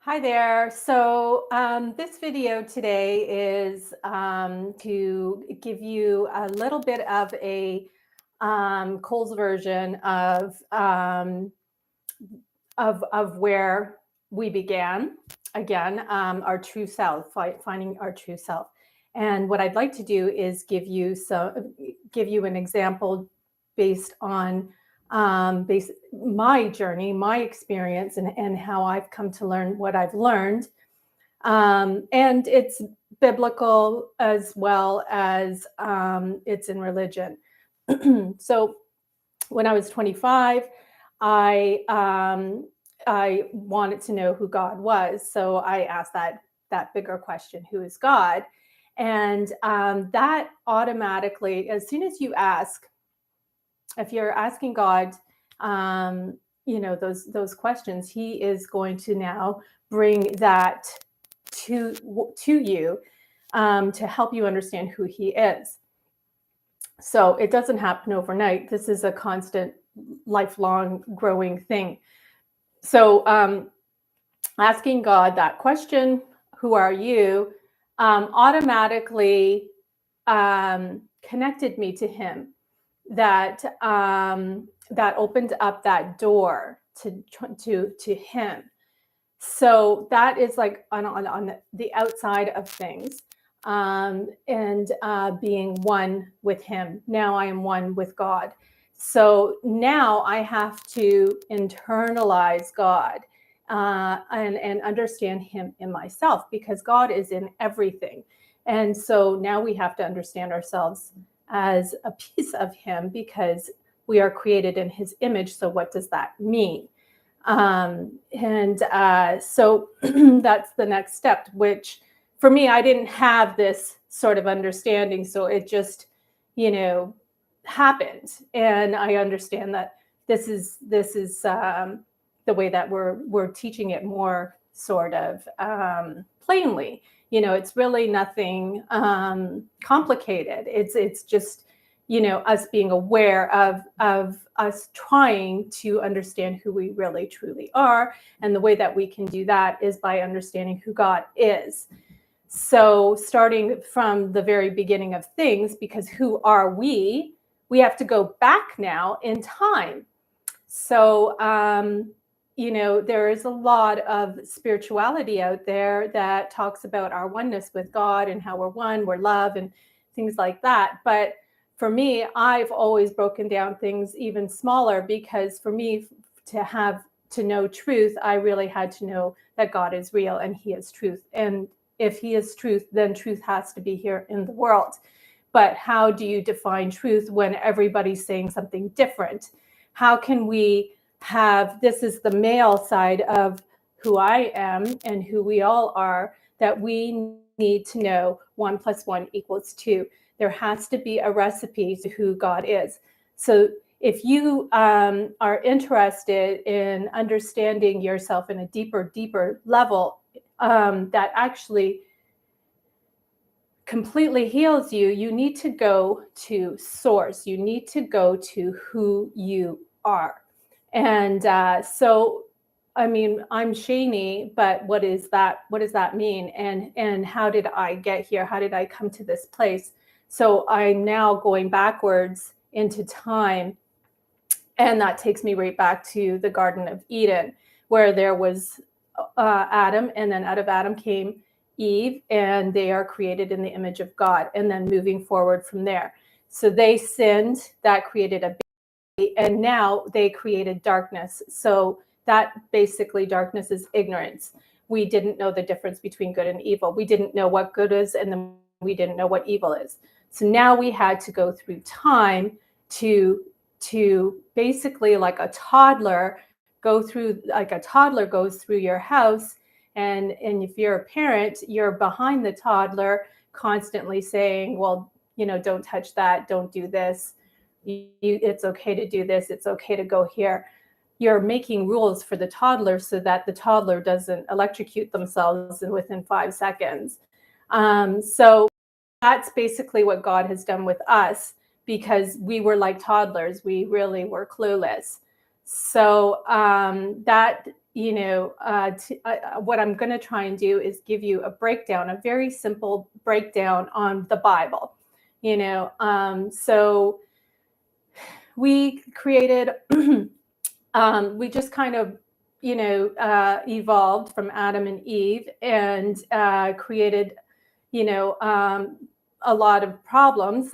Hi there. This video today is to give you a little bit of a Cole's version of where we began. Again, our true self, finding our true self. And what I'd like to do is give you an example based on my journey, my experience, and how I've come to learn what I've learned. And it's biblical as well as it's in religion. So when I was 25, I I wanted to know who God was. So I asked that bigger question, who is God? And that automatically, as soon as you ask, if you're asking God, those questions, He is going to now bring that to you to help you understand who He is. So it doesn't happen overnight. This is a constant, lifelong, growing thing. So asking God that question, "Who are you?" Automatically connected me to Him. That opened up that door to Him. So that is like on the outside of things, and being one with Him. Now I am one with God. So now I have to internalize God, and understand Him in myself, because God is in everything. And so now we have to understand ourselves as a piece of Him, because we are created in His image. So what does that mean? So that's the next step, which for me, I didn't have this sort of understanding. So it just, happened. And I understand that this is the way that we're teaching it more sort of plainly. It's really nothing complicated. It's just us being aware of us trying to understand who we really truly are. And the way that we can do that is by understanding who God is. So starting from the very beginning of things, because who are we? We have to go back now in time. So there is a lot of spirituality out there that talks about our oneness with God and how we're one, we're love, and things like that. But for me, I've always broken down things even smaller, because for me to know truth, I really had to know that God is real and He is truth. And if He is truth, then truth has to be here in the world. But how do you define truth when everybody's saying something different? How can we have, this is the male side of who I am and who we all are, that we need to know 1 + 1 = 2. There has to be a recipe to who God is. So if you are interested in understanding yourself in a deeper level, that actually completely heals you, you need to go to source. You need to go to who you are. And I'm Shani, but what is that? What does that mean? And how did I get here? How did I come to this place? So I'm now going backwards into time, and that takes me right back to the Garden of Eden, where there was Adam, and then out of Adam came Eve, and they are created in the image of God. And then moving forward from there, so they sinned, that created a baby, and now they created darkness. So that basically, darkness is ignorance. We didn't know the difference between good and evil. We didn't know what good is, and then we didn't know what evil is. So now we had to go through time to basically, like a toddler goes through your house. And if you're a parent, you're behind the toddler, constantly saying, well, don't touch that, don't do this, it's okay to do this, it's okay to go here. You're making rules for the toddler so that the toddler doesn't electrocute themselves within 5 seconds. So that's basically what God has done with us, because we were like toddlers. We really were clueless. So that, what I'm going to try and do is give you a breakdown, a very simple breakdown on the Bible. So we created, we just kind of, evolved from Adam and Eve, and created, you know, um, a lot of problems,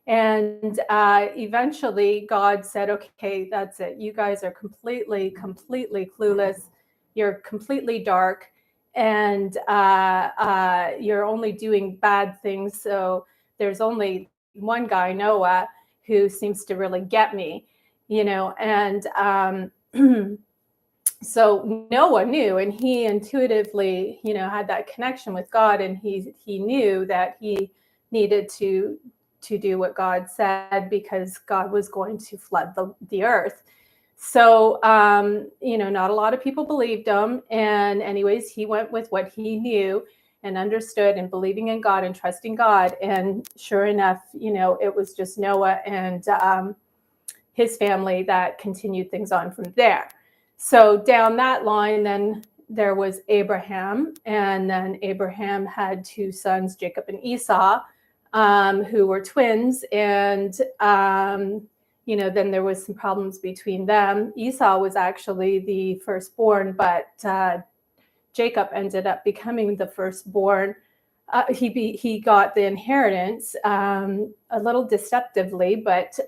and eventually God said, okay, that's it. You guys are completely clueless. You're completely dark, and you're only doing bad things. So there's only one guy, Noah, who seems to really get me, and so Noah knew, and he intuitively, had that connection with God, and he knew that he needed to do what God said, because God was going to flood the earth. So not a lot of people believed him, and anyways, he went with what he knew and understood, and believing in God and trusting God. And sure enough, it was just Noah and his family that continued things on from there. So down that line, then there was Abraham, and then Abraham had two sons, Jacob and Esau, who were twins, and then there was some problems between them. Esau was actually the firstborn, but Jacob ended up becoming the firstborn. He got the inheritance a little deceptively, but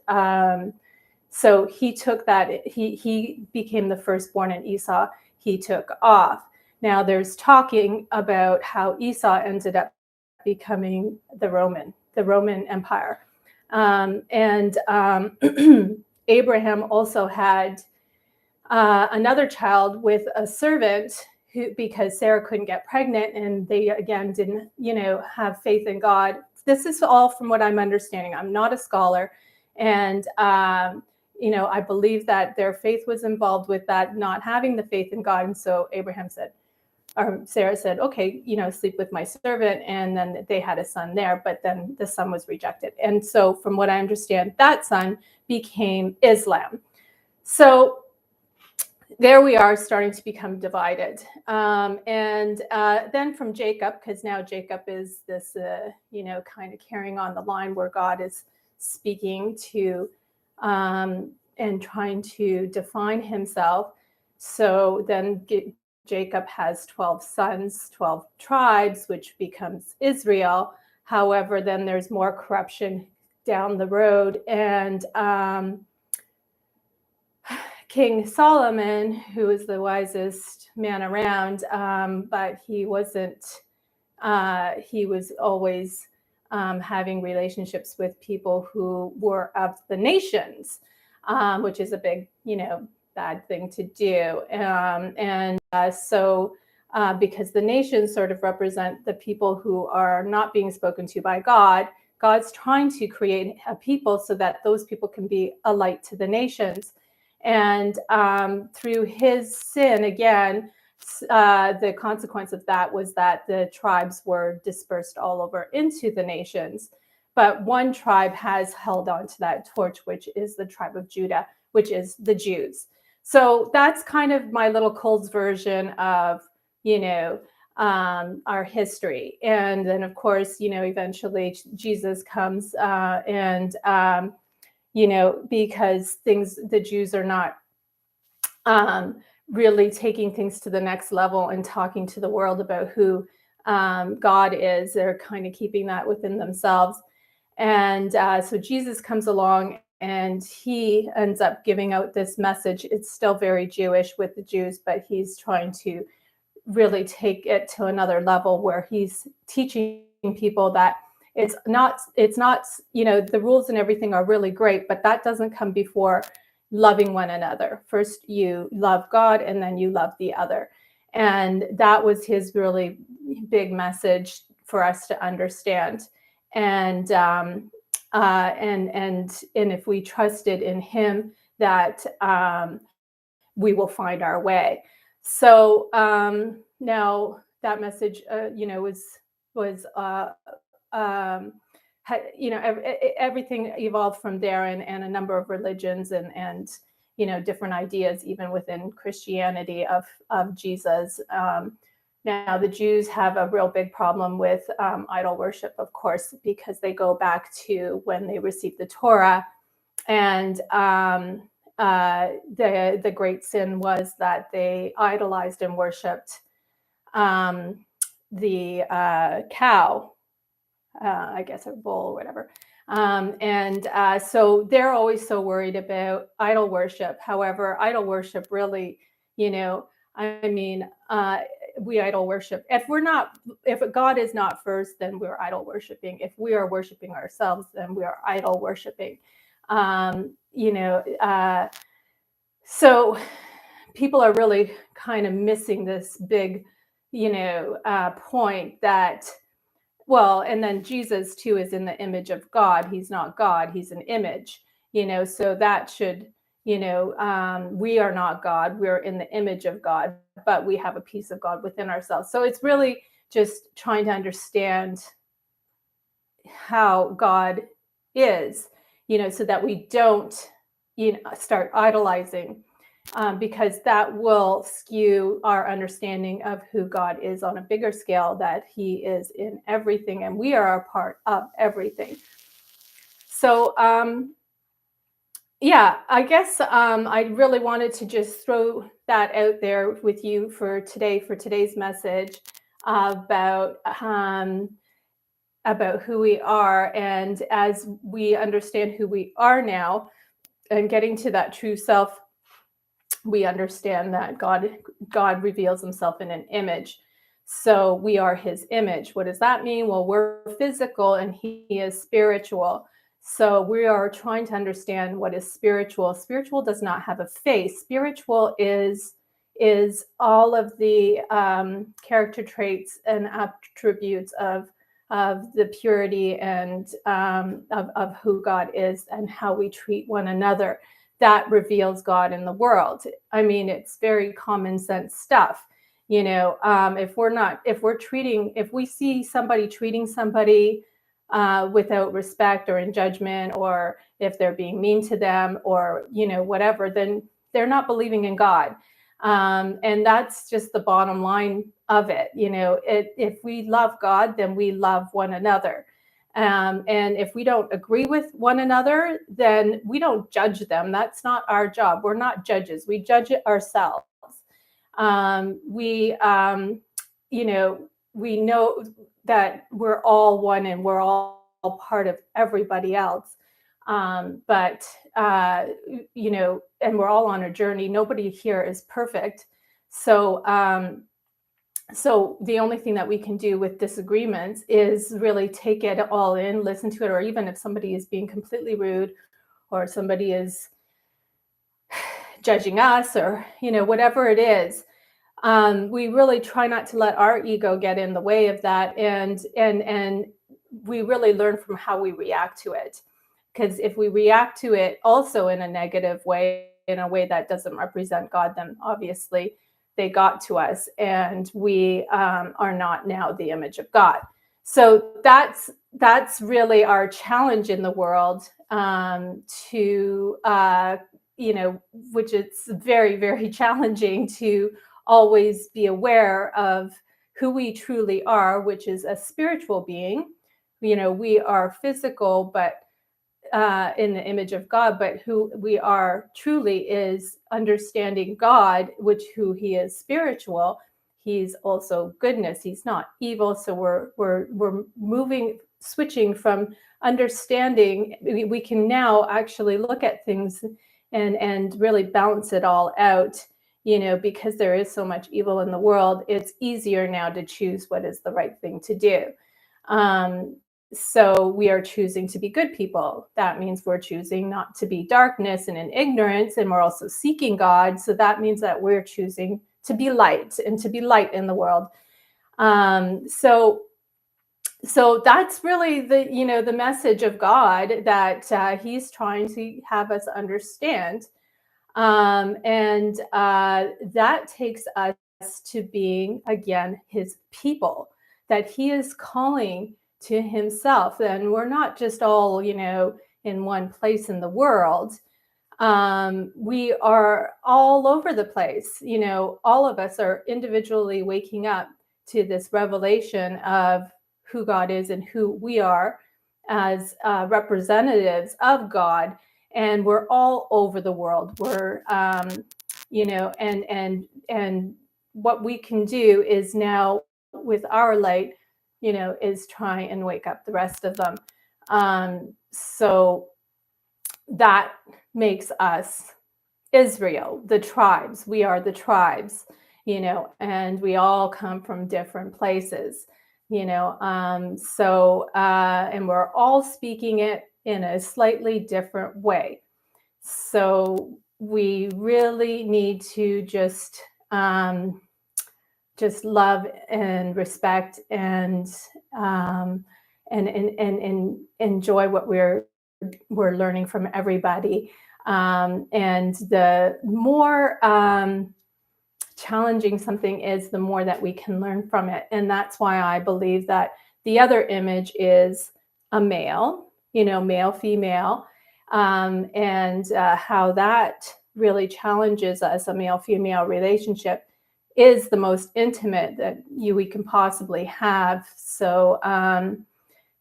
so he took that. He became the firstborn, and Esau he took off. Now there's talking about how Esau ended up becoming the Roman Empire, and Abraham also had another child with a servant, who, because Sarah couldn't get pregnant, and they again didn't, have faith in God. This is all from what I'm understanding. I'm not a scholar, and I believe that their faith was involved with that, not having the faith in God. And so Abraham said, or Sarah said, okay, sleep with my servant. And then they had a son there, but then the son was rejected. And so from what I understand, that son became Islam. So there we are, starting to become divided. And then from Jacob, because now Jacob is this, kind of carrying on the line where God is speaking to and trying to define himself. So then Jacob has 12 sons, 12 tribes, which becomes Israel. However, then there's more corruption down the road, and King Solomon, who was the wisest man around, but he wasn't. He was always having relationships with people who were of the nations, which is a big, bad thing to do. And so, because the nations sort of represent the people who are not being spoken to by God, God's trying to create a people so that those people can be a light to the nations. And through his sin, again, the consequence of that was that the tribes were dispersed all over into the nations. But one tribe has held on to that torch, which is the tribe of Judah, which is the Jews. So that's kind of my little Coles version of, our history. And then, of course, eventually Jesus comes and because the Jews are not really taking things to the next level and talking to the world about who God is. They're kind of keeping that within themselves. And so Jesus comes along, and he ends up giving out this message. It's still very Jewish with the Jews, but he's trying to really take it to another level, where he's teaching people that it's not, the rules and everything are really great, but that doesn't come before loving one another. First you love God, and then you love the other. And that was his really big message for us to understand. And if we trusted in him, that we will find our way. So now that message, was everything evolved from there, and a number of religions and different ideas even within Christianity of Jesus. Now, the Jews have a real big problem with idol worship, of course, because they go back to when they received the Torah, and the great sin was that they idolized and worshipped the cow, I guess a bull or whatever. And so they're always so worried about idol worship. However, idol worship really, I mean, we idol worship. If God is not first, then we're idol worshiping. If we are worshiping ourselves, then we are idol worshiping. So people are really kind of missing this big, point that, well, and then Jesus too is in the image of God. He's not God, he's an image, so that should, we are not God, we're in the image of God, but we have a piece of God within ourselves. So it's really just trying to understand how God is, so that we don't, start idolizing, because that will skew our understanding of who God is on a bigger scale, that he is in everything and we are a part of everything. So, yeah, I guess I really wanted to just throw that out there with you for today's message about who we are. And as we understand who we are now and getting to that true self, we understand that God reveals himself in an image. So we are his image. What does that mean? Well, we're physical and he is spiritual. So we are trying to understand what is spiritual. Spiritual does not have a face. Spiritual is all of the character traits and attributes of the purity and of who God is and how we treat one another. That reveals God in the world. I mean, it's very common sense stuff. If we see somebody treating somebody without respect or in judgment, or if they're being mean to them or, whatever, then they're not believing in God. And that's just the bottom line of it. If we love God, then we love one another. And if we don't agree with one another, then we don't judge them. That's not our job. We're not judges. We judge it ourselves. We know that we're all one and we're all part of everybody else. But and we're all on a journey. Nobody here is perfect. So the only thing that we can do with disagreements is really take it all in, listen to it, or even if somebody is being completely rude or somebody is judging us or, whatever it is, we really try not to let our ego get in the way of that. And we really learn from how we react to it. Because if we react to it also in a negative way, in a way that doesn't represent God, then obviously they got to us and we are not now the image of God. So that's really our challenge in the world, which it's very, very challenging to always be aware of who we truly are, which is a spiritual being. We are physical, but in the image of God, but who we are truly is understanding God, who he is spiritual. He's also goodness. He's not evil. So we're switching from understanding. We can now actually look at things and really balance it all out, because there is so much evil in the world. It's easier now to choose what is the right thing to do. So we are choosing to be good people. That means we're choosing not to be darkness and in ignorance, and we're also seeking God. So that means that we're choosing to be light and to be light in the world. So that's really the message of God that he's trying to have us understand. And that takes us to being, again, his people, that he is calling to himself. And we're not just all, in one place in the world. we are all over the place. You know, all of us are individually waking up to this revelation of who God is and who we are as representatives of God. And we're all over the world. We're, you know, and what we can do is now with our light, you know, is try and wake up the rest of them. So that makes us Israel, the tribes. We are the tribes, you know, and we all come from different places, you know. And we're all speaking it in a slightly different way. So we really need to just love and respect and enjoy what we're learning from everybody. And the more challenging something is, the more that we can learn from it. And that's why I believe that the other image is a male, you know, male, female, and how that really challenges us. A male-female relationship is the most intimate that we can possibly have. So,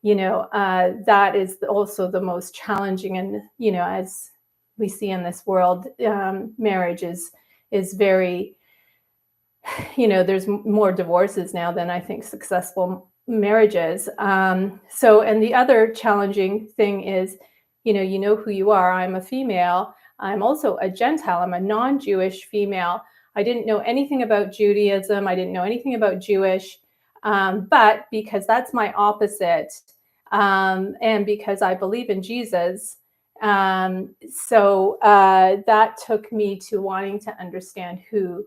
you know, that is also the most challenging. And, you know, as we see in this world, marriage is very, you know, there's more divorces now than I think successful marriages. So, and the other challenging thing is, you know who you are. I'm a female. I'm also a Gentile. I'm a non-Jewish female. I didn't know anything about Judaism. I didn't know anything about Jewish. But because that's my opposite, and because I believe in Jesus, so that took me to wanting to understand who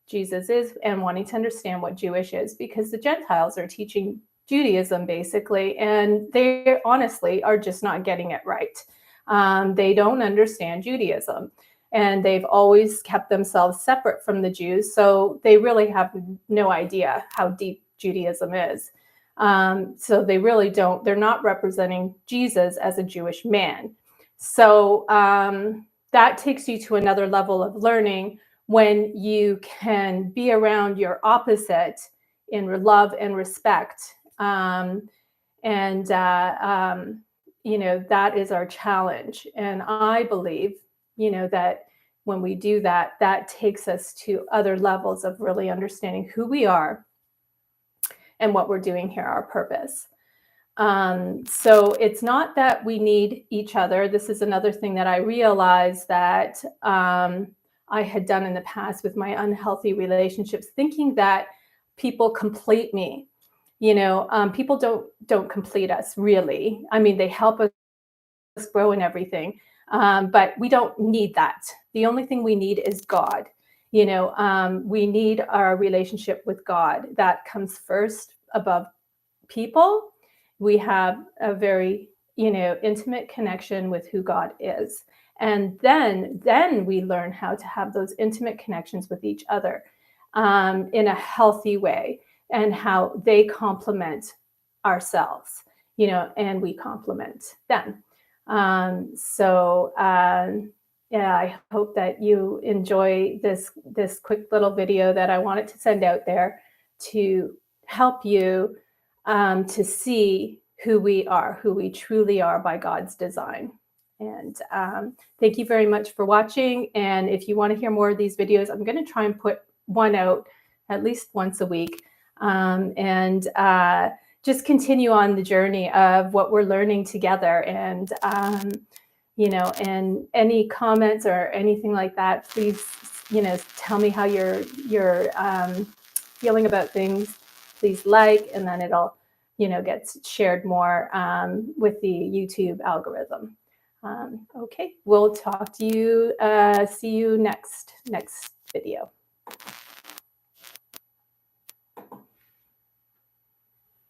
Jesus is and wanting to understand what Jewish is, because the Gentiles are teaching Judaism basically, and they honestly are just not getting it right. They don't understand Judaism, and they've always kept themselves separate from the Jews, so they really have no idea how deep Judaism is. So they really don't, they're not representing Jesus as a Jewish man. So that takes you to another level of learning when you can be around your opposite in love and respect. You know, that is our challenge. And I believe, you know, that when we do that, that takes us to other levels of really understanding who we are and what we're doing here, our purpose. So it's not that we need each other. This is another thing that I realized that I had done in the past with my unhealthy relationships, thinking that people complete me. You know, people don't complete us really. I mean, they help us grow and everything, but we don't need that. The only thing we need is God. You know, we need our relationship with God. That comes first above people. We have a very, you know, intimate connection with who God is. And then we learn how to have those intimate connections with each other in a healthy way, and how they complement ourselves, you know, and we complement them. Yeah, I hope that you enjoy this quick little video that I wanted to send out there to help you to see who we are, who we truly are by God's design. And thank you very much for watching. And if you want to hear more of these videos, I'm going to try and put one out at least once a week. Just continue on the journey of what we're learning together. And, you know, and any comments or anything like that, please, you know, tell me how you're feeling about things. Please like, and then it'll, you know, get shared more with the YouTube algorithm. Okay, we'll talk to you, see you next video.